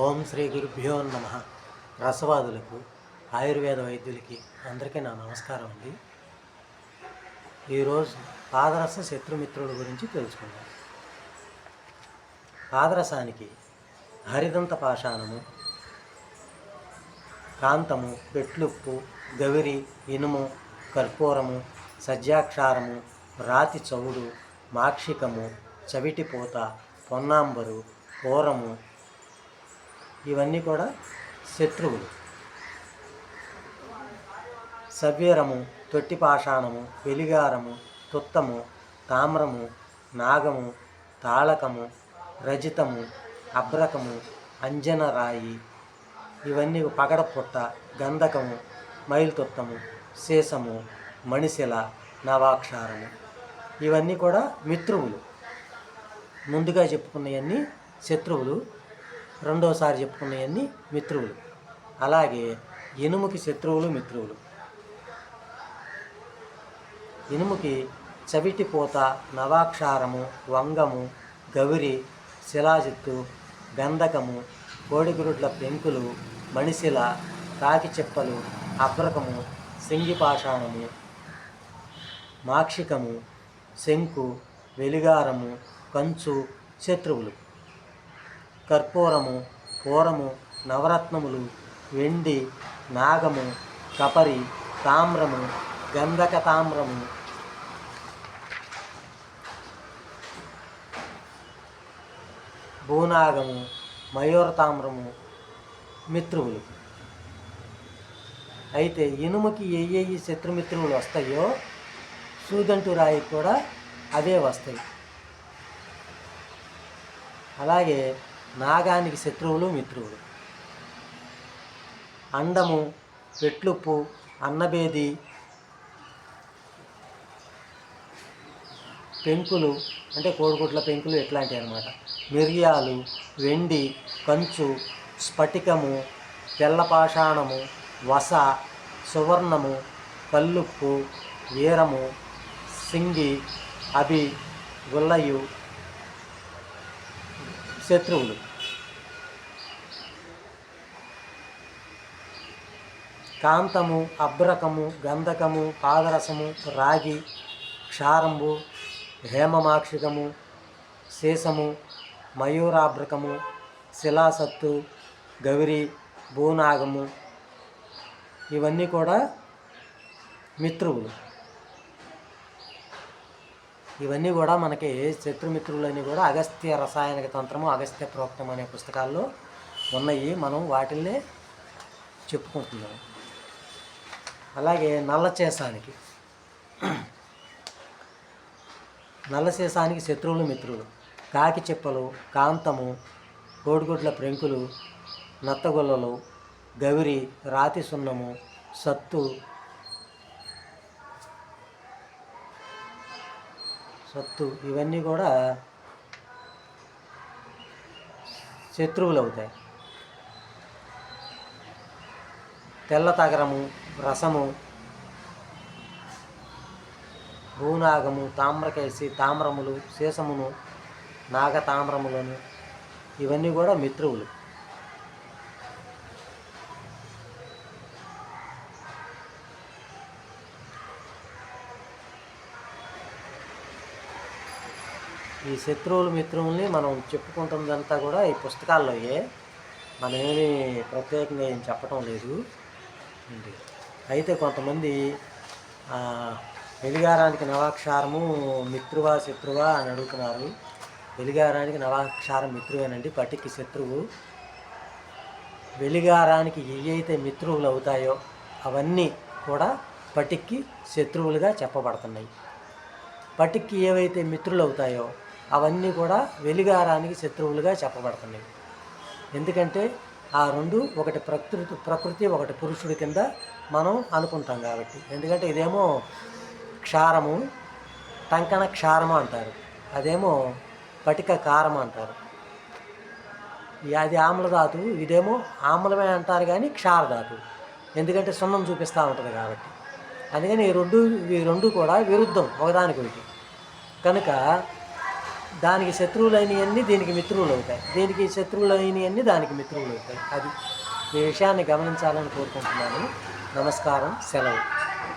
ఓం శ్రీ గురుభ్యో నమ. రసవాదులకు, ఆయుర్వేద వైద్యులకి అందరికీ నా నమస్కారం అండి. ఈరోజు పాదరస శత్రుమిత్రుల గురించి తెలుసుకుందాం. పాదరసానికి హరిదంత పాషాణము, కాంతము, పెట్లుప్పు, గవిరి, ఇనుము, కర్పూరము, సజ్జాక్షారము, రాతి చవుడు, మాక్షికము, చవిటిపూత, పొన్నాంబరు, పూరము, ఇవన్నీ కూడా శత్రువులు. సవ్యరము, తొట్టిపాషాణము, వెలిగారము, తుత్తము, తామ్రము, నాగము, తాళకము, రజితము, అబ్రకము, అంజనరాయి, ఇవన్నీ పగడపుట్ట, గంధకము, మైలుతుత్తము, సీసము, మణిశిల, నవాక్షారము, ఇవన్నీ కూడా మిత్రువులు. ముందుగా చెప్పుకున్నవన్నీ శత్రువులు, రెండోసారి చెప్పుకున్నవన్నీ మిత్రువులు. అలాగే ఇనుముకి శత్రువులు, మిత్రువులు. ఇనుముకి చవిటిపూత, నవాక్షారము, వంగము, గవిరి, శిలాజిత్తు, గంధకము, కోడిగురుడ్ల పెంకులు, మణిశిల, కాకి చెప్పలు, అబ్రకము, సింగిపాషాణము, మాక్షికము, శంకు, వెలిగారము, కంచు శత్రువులు. కర్పూరము, పూరము, నవరత్నములు, వెండి, నాగము, కపరి, తామ్రము, గంధక తామ్రము, భూనాగము, మయూర తామ్రము మిత్రువులు. అయితే ఇనుముకి ఏ శత్రుమిత్రువులు వస్తాయో సూదంటు రాయికి కూడా అవే వస్తాయి. అలాగే నాగానికి శత్రువులు, మిత్రువులు. అండము, పెట్లుప్పు, అన్నబేది, పెంకులు అంటే కోడిగుడ్ల పెంకులు ఇట్లాంటివి అన్నమాట. మిరియాలు, వెండి, కంచు, స్ఫటికము, తెల్లపాషాణము, వస, సువర్ణము, కల్లుప్పు, వీరము, సింగి, అభి, గుల్లయు శత్రువులు. కాంతము, అబ్రకము, గంధకము, పాదరసము, రాగి, క్షారంబు, హేమమాక్షికము, సీసము, మయూరాబ్రకము, శిలాసత్తు, గవిరి, భూనాగము, ఇవన్నీ కూడా మిత్రువులు. ఇవన్నీ కూడా మనకి శత్రుమిత్రులన్నీ కూడా అగస్త్య రసాయనిక తంత్రము, అగస్త్య ప్రోక్తం అనే పుస్తకాల్లో ఉన్నాయి. మనం వాటిల్నే చెప్పుకుంటున్నాం. అలాగే నల్లచేసానికి శత్రువులు, మిత్రులు. కాకి చెప్పలు, కాంతము, కోడిగుడ్ల ప్రెంకులు, నత్తగొల్లలు, గవిరి, రాతి సున్నము, సత్తు, ఇవన్నీ కూడా శత్రువులు అవుతాయి. తెల్ల తగరము, రసము, భూనాగము, తామ్రకేసి, తామ్రములు, సీసమును, నాగతామ్రములను, ఇవన్నీ కూడా మిత్రువులు. ఈ శత్రువులు, మిత్రువుల్ని మనం చెప్పుకుంటున్నదంతా కూడా ఈ పుస్తకాల్లోయే, మనమేమి ప్రత్యేకంగా ఏం చెప్పటం లేదు. అయితే కొంతమంది వెలిగారానికి నవాక్షారము మిత్రువా, శత్రువా అని అడుగుతున్నారు. వెలిగారానికి నవాక్షారం మిత్రువేనండి, పటికి శత్రువు. వెలిగారానికి ఏవైతే మిత్రువులు అవుతాయో అవన్నీ కూడా పటిక్కి శత్రువులుగా చెప్పబడుతున్నాయి. పటిక్కి ఏవైతే మిత్రులు అవుతాయో అవన్నీ కూడా వెలిగారానికి శత్రువులుగా చెప్పబడుతున్నాయి. ఎందుకంటే ఆ రెండు ఒకటి ప్రకృతి, ఒకటి పురుషుడి కింద మనం అనుకుంటాం కాబట్టి. ఎందుకంటే ఇదేమో క్షారము, టంకణ క్షారము అంటారు, అదేమో పటిక కారము అంటారు. అది ఆమ్లధాతు, ఇదేమో ఆమ్లమే అంటారు కానీ క్షారధాతు, ఎందుకంటే సున్నం చూపిస్తూ ఉంటుంది కాబట్టి. అందుకని ఈ రెండు కూడా విరుద్ధం ఒకదానికొకటి. కనుక దానికి శత్రువులైనవన్నీ దీనికి మిత్రువులు అవుతాయి, దీనికి శత్రువులైనవన్నీ దానికి మిత్రువులు అవుతాయి. అది ఈ విషయాన్ని గమనించాలని కోరుకుంటున్నాను. నమస్కారం, సెలవు.